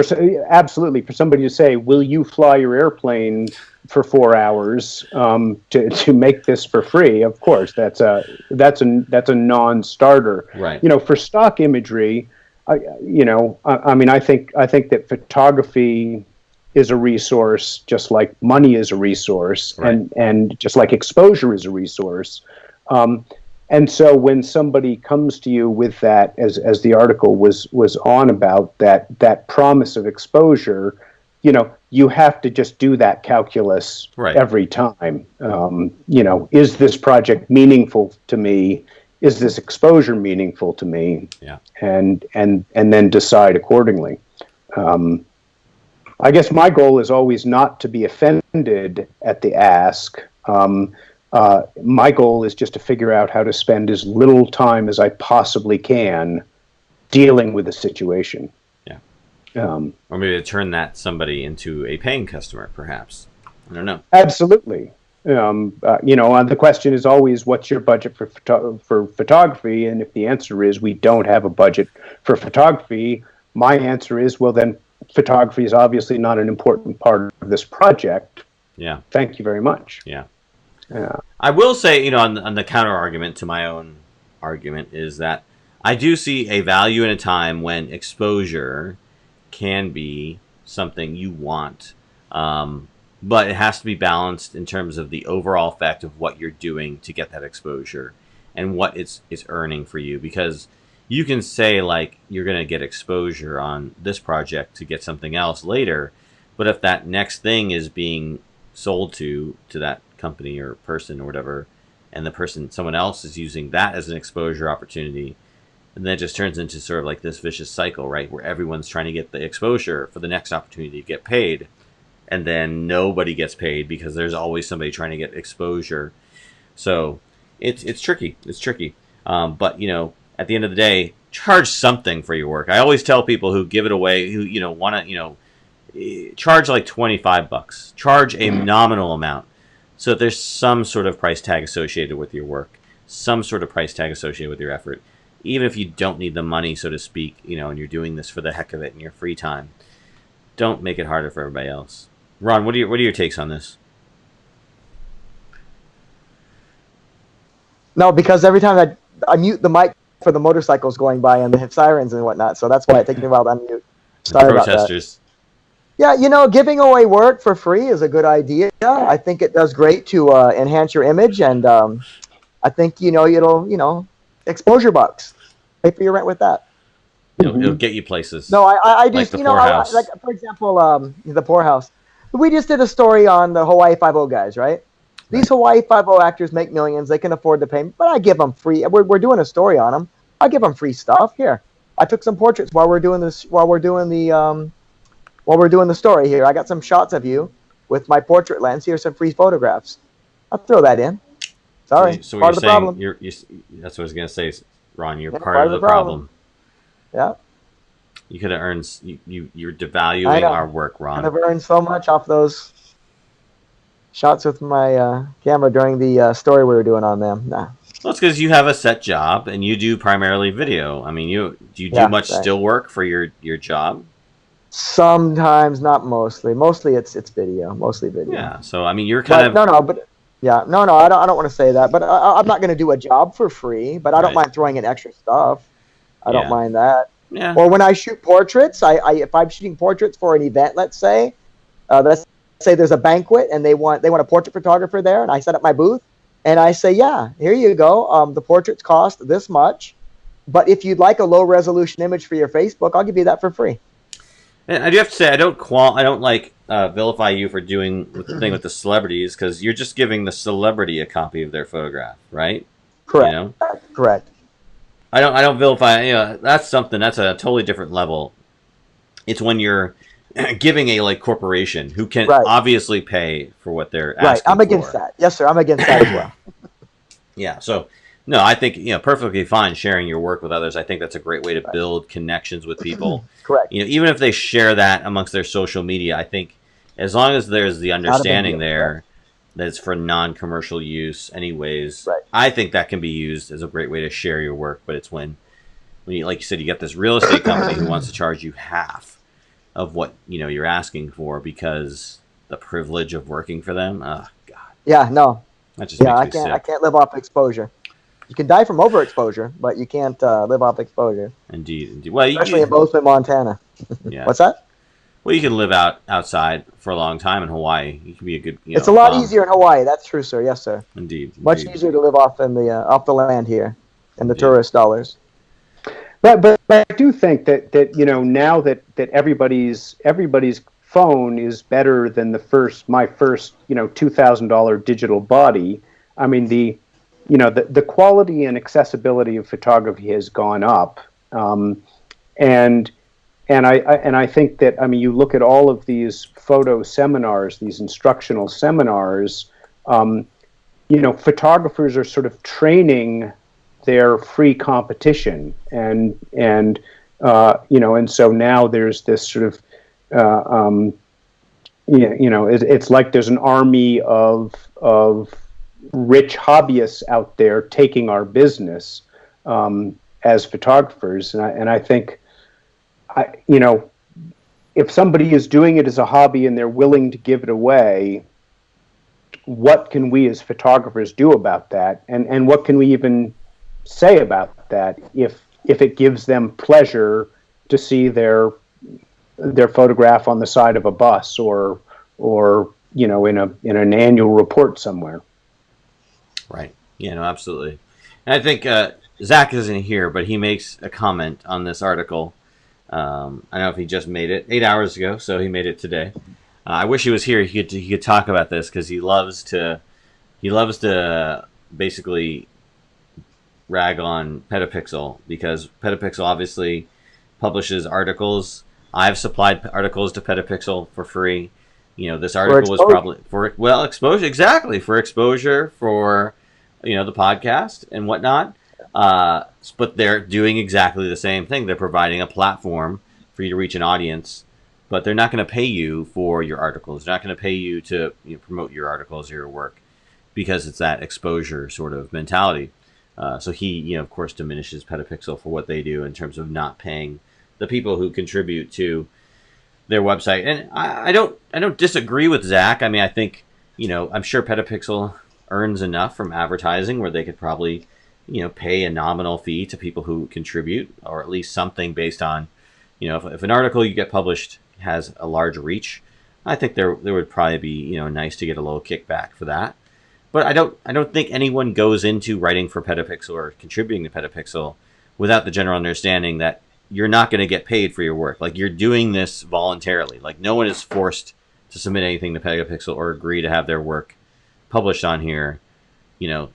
absolutely for somebody to say, "Will you fly your airplane for 4 hours to make this for free?" Of course, that's a non-starter. Right. For stock imagery, I mean, I think that photography is a resource, just like money is a resource, right. and just like exposure is a resource. And so when somebody comes to you with that, as the article was on about, that promise of exposure, you have to just do that calculus right. every time. Is this project meaningful to me? Is this exposure meaningful to me? Yeah. And then decide accordingly. I guess my goal is always not to be offended at the ask. My goal is just to figure out how to spend as little time as I possibly can dealing with the situation. Yeah. Or maybe to turn somebody into a paying customer, perhaps. I don't know. Absolutely. And the question is always, what's your budget for photography? And if the answer is we don't have a budget for photography, my answer is, well, then photography is obviously not an important part of this project. Yeah. Thank you very much. Yeah. I will say, on the counter argument to my own argument is that I do see a value in a time when exposure can be something you want, but it has to be balanced in terms of the overall effect of what you're doing to get that exposure and what it's earning for you. Because you can say, like, you're going to get exposure on this project to get something else later, but if that next thing is being sold to that company or person or whatever, and someone else is using that as an exposure opportunity, and then it just turns into sort of like this vicious cycle, right, where everyone's trying to get the exposure for the next opportunity to get paid, and then nobody gets paid because there's always somebody trying to get exposure. So it's tricky. But at the end of the day, charge something for your work. I always tell people who give it away, who want to charge like $25. Charge a nominal amount, so that there's some sort of price tag associated with your work, some sort of price tag associated with your effort, even if you don't need the money, so to speak. And you're doing this for the heck of it in your free time. Don't make it harder for everybody else. Ron, what are your takes on this? No, because every time I mute the mic for the motorcycles going by and the sirens and whatnot, so that's why it takes me a while to unmute. Sorry about that. Protesters. Yeah, giving away work for free is a good idea. I think it does great to enhance your image, and I think it'll exposure bucks. Pay for your rent with that. It'll get you places. No, I like just the poorhouse. like, for example, the poorhouse. We just did a story on the Hawaii Five-0 guys, right? These Hawaii Five-0 actors make millions; they can afford to pay. But I give them free. We're doing a story on them. I give them free stuff. Here, I took some portraits while we're doing this. While we're doing the story here, I got some shots of you with my portrait lens. Here's some free photographs. I'll throw that in. Sorry, so part of the problem. That's what I was gonna say, Ron. You're part of the problem. Yeah. You could have earned. You're devaluing our work, Ron. I've earned so much off those shots with my camera during the story we were doing on them. Nah. Well, it's because you have a set job and you do primarily video. I mean, do you do Yeah, much right. still work for your job? Sometimes, not mostly. Mostly it's video. Mostly video. Yeah. So I mean, you're kind But of no, but yeah, no. I don't want to say that. But I'm not going to do a job for free. But I don't right. mind throwing in extra stuff. I don't Yeah. mind that. Yeah. Or when I shoot portraits, if I'm shooting portraits for an event, let's say there's a banquet and they want a portrait photographer there, and I set up my booth, and I say, yeah, here you go. The portraits cost this much, but if you'd like a low resolution image for your Facebook, I'll give you that for free. And I do have to say, I don't like vilify you for doing the thing with the celebrities because you're just giving the celebrity a copy of their photograph, right? You Correct. know, Correct. I don't vilify. You know, that's a totally different level. It's when you're giving a like corporation who can Right. obviously pay for what they're asking Right. I'm against for. that. Yes, sir. I'm against that as well. Yeah. So no, I think perfectly fine sharing your work with others. I think that's a great way to build connections with people. Correct. Even if they share that amongst their social media, I think as long as there's the understanding deal, there right. that it's for non-commercial use, anyways, Right. I think that can be used as a great way to share your work. But it's when you, like you said, you get this real estate company who wants to charge you half of what you're asking for because the privilege of working for them. Oh God, Yeah. No. that just Yeah. makes me I sick. can't live off exposure. You can die from overexposure, but you can't live off exposure, Indeed. Well, especially in Bozeman, Montana. yeah. What's that? Well, you can live outside for a long time in Hawaii. You can be a good. It's a lot easier in Hawaii. That's true, sir. Yes, sir. Indeed. Much easier to live off off the land here, and the Indeed. tourist dollars. But I do think that now that everybody's phone is better than my first $2,000 digital body. I mean the quality and accessibility of photography has gone up, and I think that you look at all of these photo seminars, these instructional seminars. Photographers are sort of training their free competition, and so now there's this sort of it's like there's an army of rich hobbyists out there taking our business as photographers, and I think if somebody is doing it as a hobby and they're willing to give it away, what can we as photographers do about that, and what can we even say about that if it gives them pleasure to see their photograph on the side of a bus or in an annual report somewhere. Right. Yeah, no, absolutely. And I think Zach isn't here, but he makes a comment on this article. I don't know if he just made it 8 hours ago, so he made it today. I wish he was here. He could talk about this because he loves to basically rag on Petapixel because Petapixel obviously publishes articles. I've supplied articles to Petapixel for free. This article was probably for exposure, exactly, for exposure for the podcast and whatnot. But they're doing exactly the same thing. They're providing a platform for you to reach an audience, but they're not going to pay you for your articles. They're not going to pay you to promote your articles or your work because it's that exposure sort of mentality. So he, of course, diminishes Petapixel for what they do in terms of not paying the people who contribute to their website. And I don't disagree with Zach. I mean, I think, I'm sure Petapixel earns enough from advertising where they could probably, pay a nominal fee to people who contribute, or at least something based on, if an article you get published has a large reach, I think there would probably be, nice to get a little kickback for that. But I don't think anyone goes into writing for Petapixel or contributing to Petapixel without the general understanding that you're not going to get paid for your work. Like, you're doing this voluntarily. Like, no one is forced to submit anything to Petapixel or agree to have their work published on here.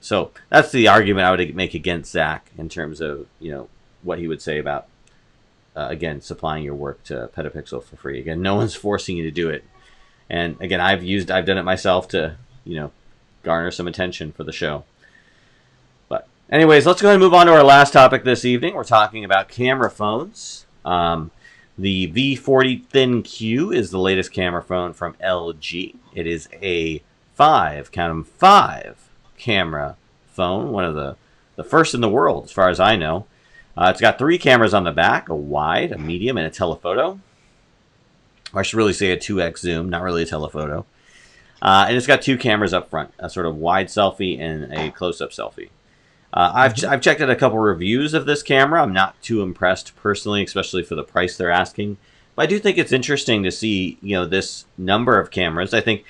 So that's the argument I would make against Zach in terms of what he would say about again supplying your work to Petapixel for free. Again, no one's forcing you to do it. And again, I've done it myself to garner some attention for the show. But anyways, let's go ahead and move on to our last topic this evening. We're talking about camera phones. The V40 Thin Q is the latest camera phone from LG. It is a 5 camera phone, one of the the first in the world, as far as I know. It's got 3 cameras on the back, a wide, a medium, and a telephoto. Or I should really say a 2x zoom, not really a telephoto. And it's got 2 cameras up front, a sort of wide selfie and a close-up selfie. I've checked out a couple reviews of this camera. I'm not too impressed personally, especially for the price they're asking. But I do think it's interesting to see, this number of cameras. I think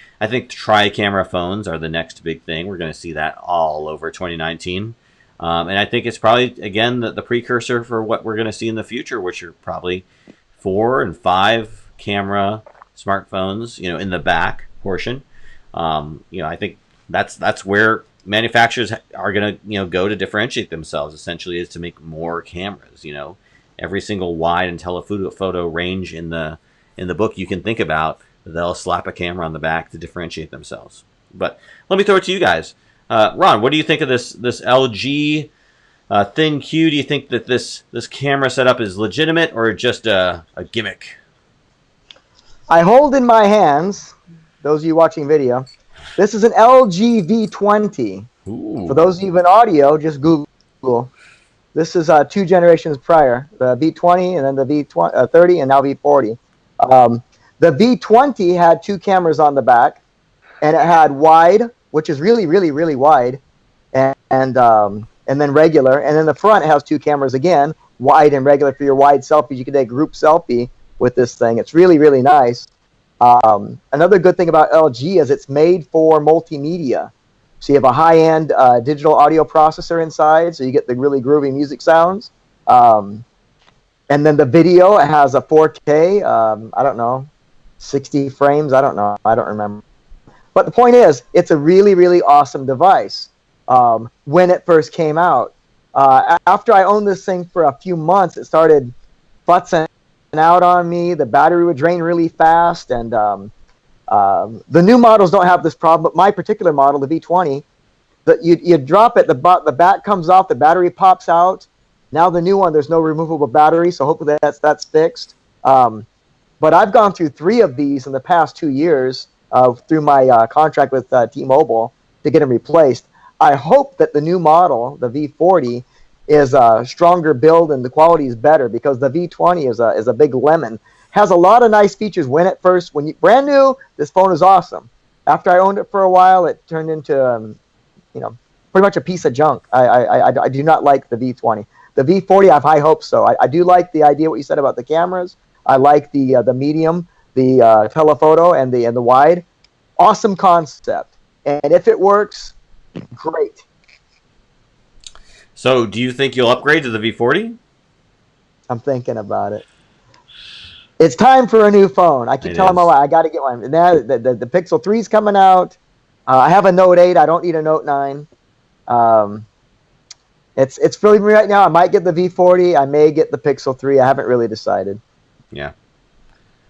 tri-camera phones are the next big thing. We're going to see that all over 2019. And I think it's probably, again, the precursor for what we're going to see in the future, which are probably 4 and 5 camera smartphones, in the back portion. I think that's where manufacturers are going to, go to differentiate themselves, essentially, is to make more cameras. Every single wide and telephoto range in the book you can think about, they'll slap a camera on the back to differentiate themselves. But let me throw it to you guys. Ron, what do you think of this LG Thin Q? Do you think that this camera setup is legitimate or just a gimmick? I hold in my hands, those of you watching video, this is an LG V20. Ooh. For those of you in audio, just Google. This is 2 generations prior, the V20 and then the V30 and now V40. The V20 had 2 cameras on the back, and it had wide, which is really, really, really wide, and then regular. And then the front has 2 cameras again, wide and regular for your wide selfies. You can take a group selfie with this thing. It's really, really nice. Another good thing about LG is it's made for multimedia. So you have a high-end digital audio processor inside, so you get the really groovy music sounds. And then the video, it has a 4K, I don't know, 60 frames, I don't know, I don't remember. But the point is, it's a really, really awesome device when it first came out. After I owned this thing for a few months, it started futzing out on me. The battery would drain really fast, and the new models don't have this problem, but my particular model, the V20, you drop it, the back comes off, the battery pops out. Now the new one, there's no removable battery, so hopefully that's fixed. But I've gone through 3 of these in the past 2 years through my contract with T-Mobile to get them replaced. I hope that the new model, the V40, is a stronger build and the quality is better, because the V20 is a big lemon. Has a lot of nice features when you brand new, this phone is awesome. After I owned it for a while, it turned into pretty much a piece of junk. I do not like the V20. The V40, I have high hopes, though. I do like the idea, what you said about the cameras. I like the medium, the telephoto, and the wide. Awesome concept. And if it works, great. So do you think you'll upgrade to the V40? I'm thinking about it. It's time for a new phone. I keep telling my wife, I got to get one. Now the Pixel 3 is coming out. I have a Note 8. I don't need a Note 9. It's filling me right now. I might get the V40. I may get the Pixel 3. I haven't really decided. Yeah.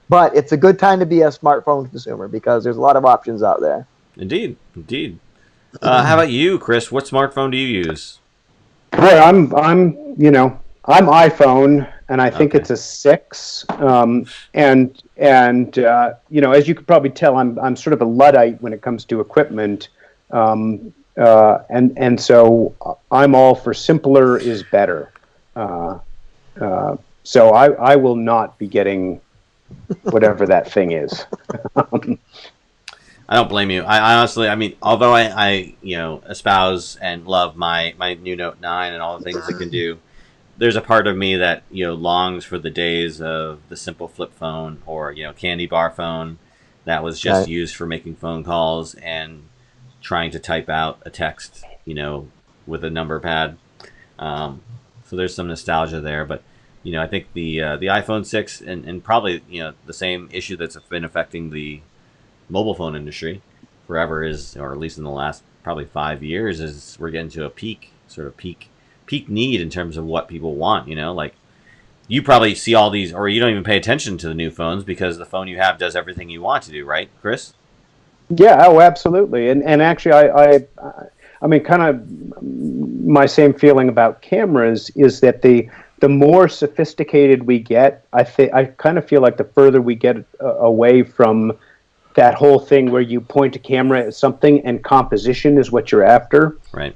But it's a good time to be a smartphone consumer because there's a lot of options out there. Indeed. How about you, Chris? What smartphone do you use? Boy, I'm iPhone, and I think it's a 6. As you could probably tell, I'm sort of a Luddite when it comes to equipment, and so I'm all for simpler is better. So I will not be getting whatever that thing is. I don't blame you. I honestly, although I espouse and love my new Note 9 and all the things it can do, there's a part of me that longs for the days of the simple flip phone or candy bar phone that was just used for making phone calls and trying to type out a text with a number pad. So there's some nostalgia there, but I think the iPhone 6 and probably the same issue that's been affecting the mobile phone industry forever is, or at least in the last probably 5 years, is we're getting to a peak need in terms of what people want. Like you probably see all these, or you don't even pay attention to the new phones because the phone you have does everything you want to do, right, Chris? Yeah, oh, absolutely. And actually, I mean, kind of my same feeling about cameras is that the more sophisticated we get, I kind of feel like the further we get away from that whole thing where you point a camera at something and composition is what you're after. Right.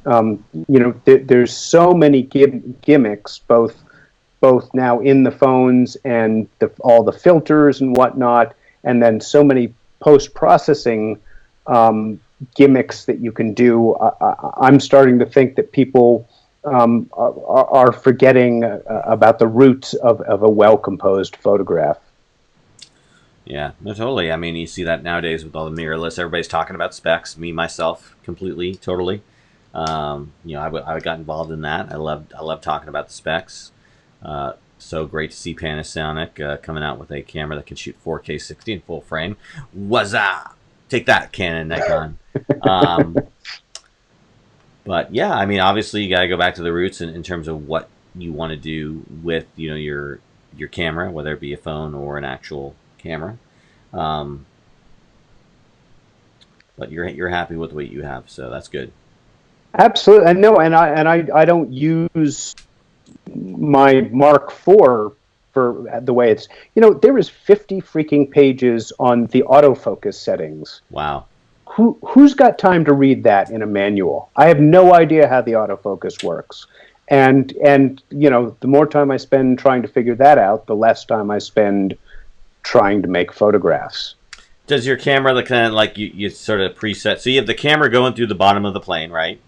There's so many gimmicks, both now in the phones and all the filters and whatnot, and then so many post-processing gimmicks that you can do. I'm starting to think that people are forgetting about the roots of a well-composed photograph. Yeah, no, totally. I mean, you see that nowadays with all the mirrorless. Everybody's talking about specs. Me, myself, completely, totally. I got involved in that. I love talking about the specs. So great to see Panasonic coming out with a camera that can shoot 4K 60 in full frame. Wazza! Take that, Canon, Nikon. But yeah, I mean, obviously, you got to go back to the roots in terms of what you want to do with your camera, whether it be a phone or an actual camera. But you're happy with what you have, so that's good. Absolutely, I know, and I don't use my Mark IV for the way it's. There is 50 freaking pages on the autofocus settings. Wow. Who's got time to read that in a manual? I have no idea how the autofocus works. And the more time I spend trying to figure that out, the less time I spend trying to make photographs. Does your camera, the kind of like you sort of preset? So you have the camera going through the bottom of the plane, right?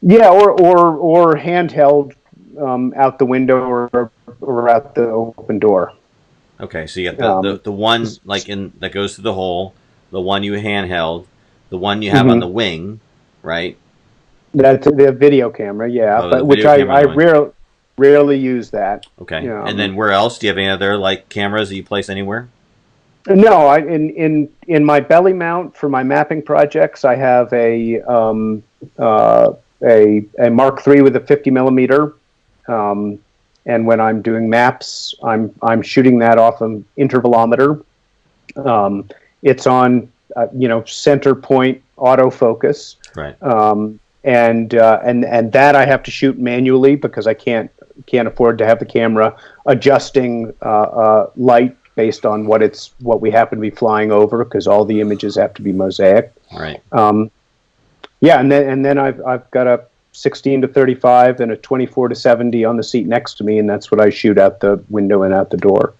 Yeah, or handheld out the window or out the open door. Okay, so you got the one like that goes through the hole, the one you handheld, the one you have on the wing, right? That's the video camera, yeah, but which I rarely use that. Okay, and then where else? Do you have any other like cameras that you place anywhere? No, in my belly mount for my mapping projects, I have a Mark III with a 50 millimeter, and when I'm doing maps, I'm shooting that off an intervalometer. It's on center point autofocus, right? And that I have to shoot manually because I can't afford to have the camera adjusting light based on what we happen to be flying over, because all the images have to be mosaic. Right. Yeah, and then I've got a 16 to 35 and a 24 to 70 on the seat next to me, and that's what I shoot out the window and out the door.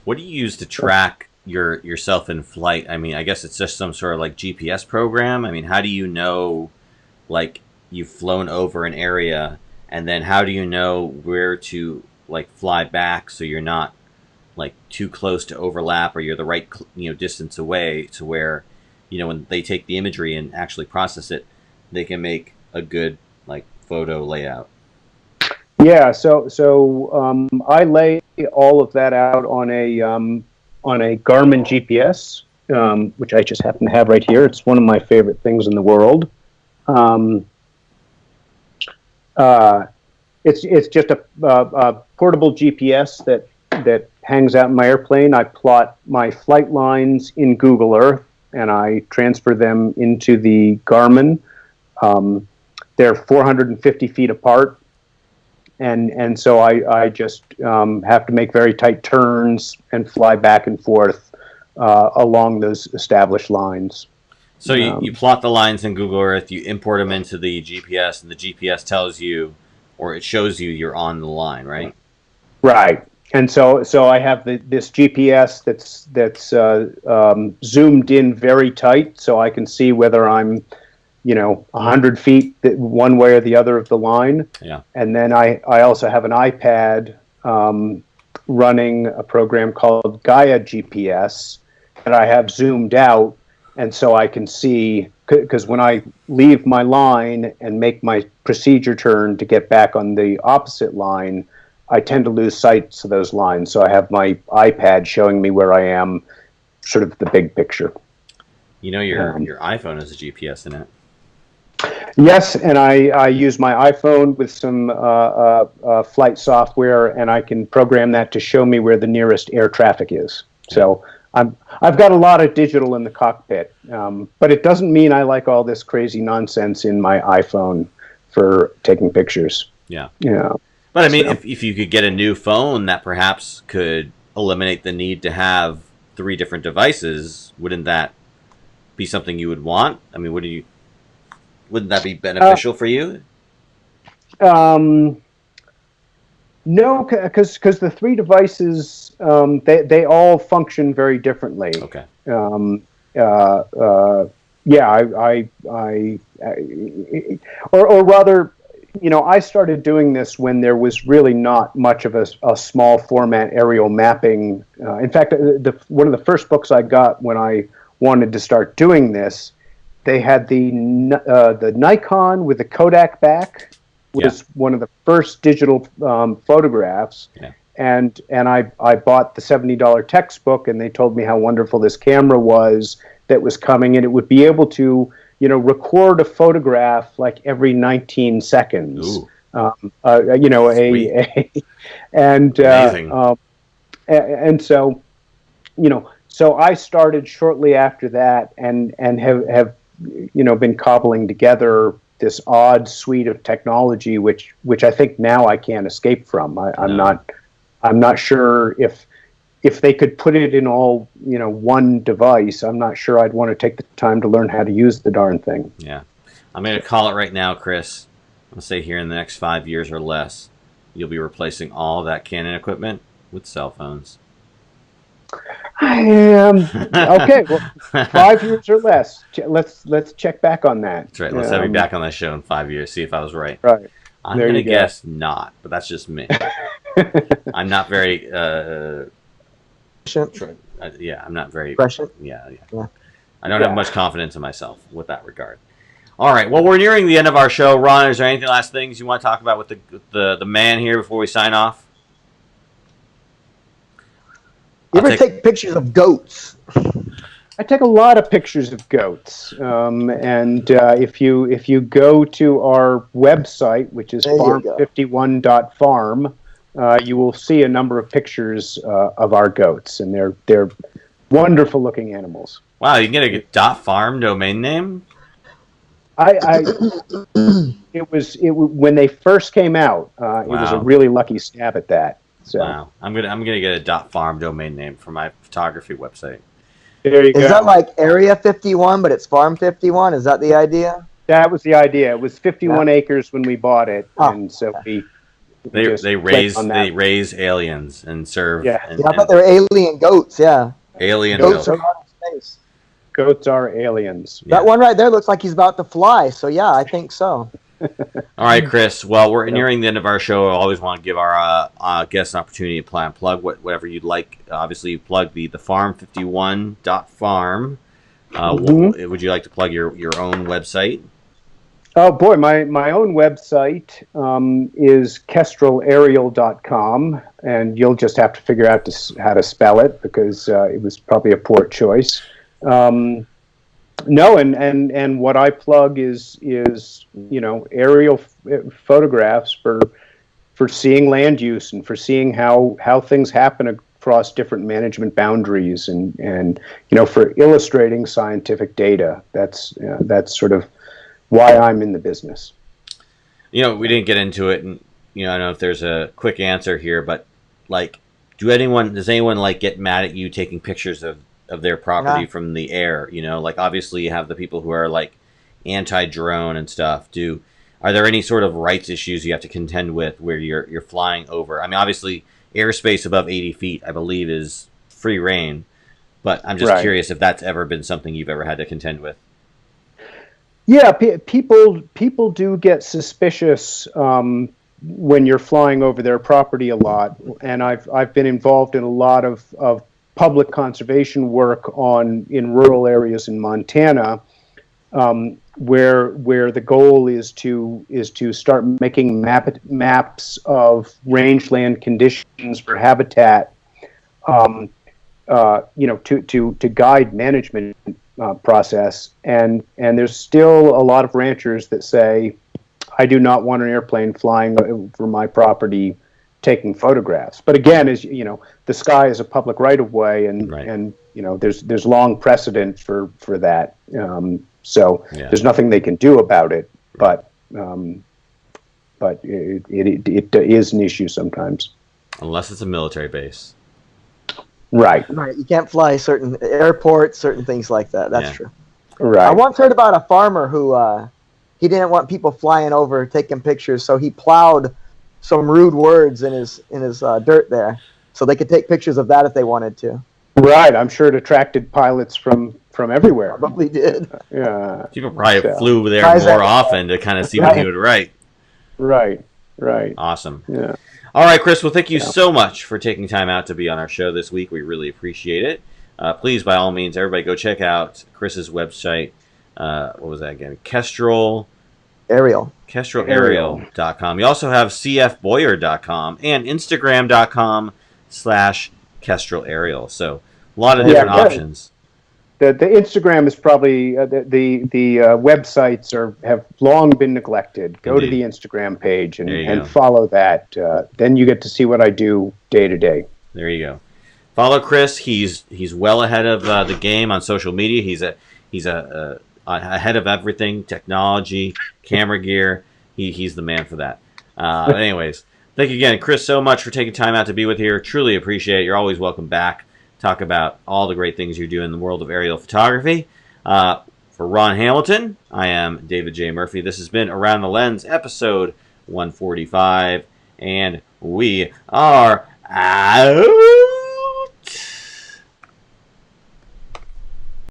What do you use to track yourself in flight? I mean, I guess it's just some sort of like GPS program. I mean, how do you know, like, you've flown over an area, and then how do you know where to like fly back so you're not like too close to overlap, or you're the right distance away to where when they take the imagery and actually process it, they can make a good like photo layout? Yeah, so I lay all of that out on a Garmin GPS, which I just happen to have right here. It's one of my favorite things in the world. It's just a portable GPS that hangs out in my airplane. I plot my flight lines in Google Earth, and I transfer them into the Garmin. They're 450 feet apart, and so I just have to make very tight turns and fly back and forth along those established lines. So you plot the lines in Google Earth, you import them into the GPS, and the GPS tells you, or it shows you you're on the line, right? Right. And so I have this GPS that's zoomed in very tight, so I can see whether I'm 100 feet one way or the other of the line. Yeah. And then I also have an iPad running a program called Gaia GPS that I have zoomed out, and so I can see, because when I leave my line and make my procedure turn to get back on the opposite line, I tend to lose sight of those lines. So I have my iPad showing me where I am, sort of the big picture. Your iPhone has a GPS in it. Yes, and I use my iPhone with some flight software, and I can program that to show me where the nearest air traffic is. So I've got a lot of digital in the cockpit, but it doesn't mean I like all this crazy nonsense in my iPhone for taking pictures. Yeah. Yeah. But I mean, if you could get a new phone that perhaps could eliminate the need to have 3 different devices, wouldn't that be something you would want? I mean, wouldn't that be beneficial for you? Um, no, because the 3 devices, they all function very differently. Okay. Um, uh, uh, yeah, or rather, I started doing this when there was really not much of a small format aerial mapping. In fact, one of the first books I got when I wanted to start doing this, they had the Nikon with the Kodak back was one of the first digital photographs. Yeah. And I bought the $70 textbook, and they told me how wonderful this camera was that was coming, and it would be able to record a photograph like every 19 seconds. Ooh. And Amazing. and so so I started shortly after that, and have been cobbling together this odd suite of technology, which I think now I can't escape from. I'm not sure if they could put it in all one device. I'm not sure I'd want to take the time to learn how to use the darn thing. Yeah. I'm going to call it right now, Chris. I'm going to say here in the next 5 years or less, you'll be replacing all that Canon equipment with cell phones. I am okay. Well, 5 years or less. Let's check back on that. That's right. Let's have you back on the show in 5 years. See if I was right. Right. I'm going to guess not, but that's just me. I'm not very. I'm not very. Prescient? Yeah. I don't have much confidence in myself with that regard. All right. Well, we're nearing the end of our show. Ron, is there anything last things you want to talk about with the man here before we sign off? You ever take pictures of goats? I take a lot of pictures of goats, and if you go to our website, which is farm51.farm, you will see a number of pictures of our goats, and they're wonderful looking animals. Wow, you can get a .farm domain name? It was when they first came out. It was a really lucky stab at that. So. Wow, I'm gonna get a .farm domain name for my photography website. There you go. Is that like Area 51, but it's Farm 51? Is that the idea? That was the idea. It was 51 acres when we bought it, and so they raise aliens and serve. Yeah, I thought they were alien goats. Yeah, alien goats are out of space. Goats are aliens. Yeah. That one right there looks like he's about to fly. So yeah, I think so. All right, Chris. Well, we're nearing the end of our show. I always want to give our guests an opportunity to plug whatever you'd like. Obviously, you plug the farm51.farm. Would you like to plug your own website? Oh boy, my own website is kestrelaerial.com, and you'll just have to figure out how to spell it because it was probably a poor choice. No, and what I plug is aerial photographs for seeing land use and for seeing how things happen across different management boundaries and for illustrating scientific data. That's sort of why I'm in the business. We didn't get into it, and I don't know if there's a quick answer here, but does anyone get mad at you taking pictures of their property from the air? Obviously you have the people who are anti-drone and stuff. Are there any sort of rights issues you have to contend with where you're flying over? I mean, obviously airspace above 80 feet, I believe, is free reign, but I'm just curious if that's ever been something you've ever had to contend with. Yeah, people do get suspicious when you're flying over their property a lot, and I've been involved in a lot of public conservation work in rural areas in Montana, where the goal is to start making maps of rangeland conditions for habitat, to guide management process, and there's still a lot of ranchers that say, I do not want an airplane flying over my property taking photographs. But again, as the sky is a public right of way, and there's long precedent for that. So there's nothing they can do about it. But it is an issue sometimes. Unless it's a military base. Right. Right. You can't fly certain airports, certain things like that. That's Yeah. true. Right. I once heard about a farmer who he didn't want people flying over taking pictures, so he plowed some rude words in his dirt there, so they could take pictures of that if they wanted to. Right. I'm sure it attracted pilots from everywhere. Probably did. Yeah. People probably So- flew there Tries more that- often to kind of see what he would write. Right. Right. Awesome. Yeah. All right, Chris. Well, thank you so much for taking time out to be on our show this week. We really appreciate it. Please, by all means, everybody go check out Chris's website. What was that again? Ariel. KestrelAerial.com. You also have cfboyer.com and Instagram.com/KestrelAerial. So a lot of different options. The Instagram is probably the websites have long been neglected. Go to the Instagram page and follow that. Then you get to see what I do day to day. There you go. Follow Chris. He's well ahead of the game on social media. He's ahead of everything, technology, camera gear. He's the man for that. Anyways, thank you again, Chris, so much for taking time out to be with here. Truly appreciate it. You're always welcome back. Talk about all the great things you do in the world of aerial photography. For Ron Hamilton, I am David J. Murphy. This has been Around the Lens, episode 145, and we are out.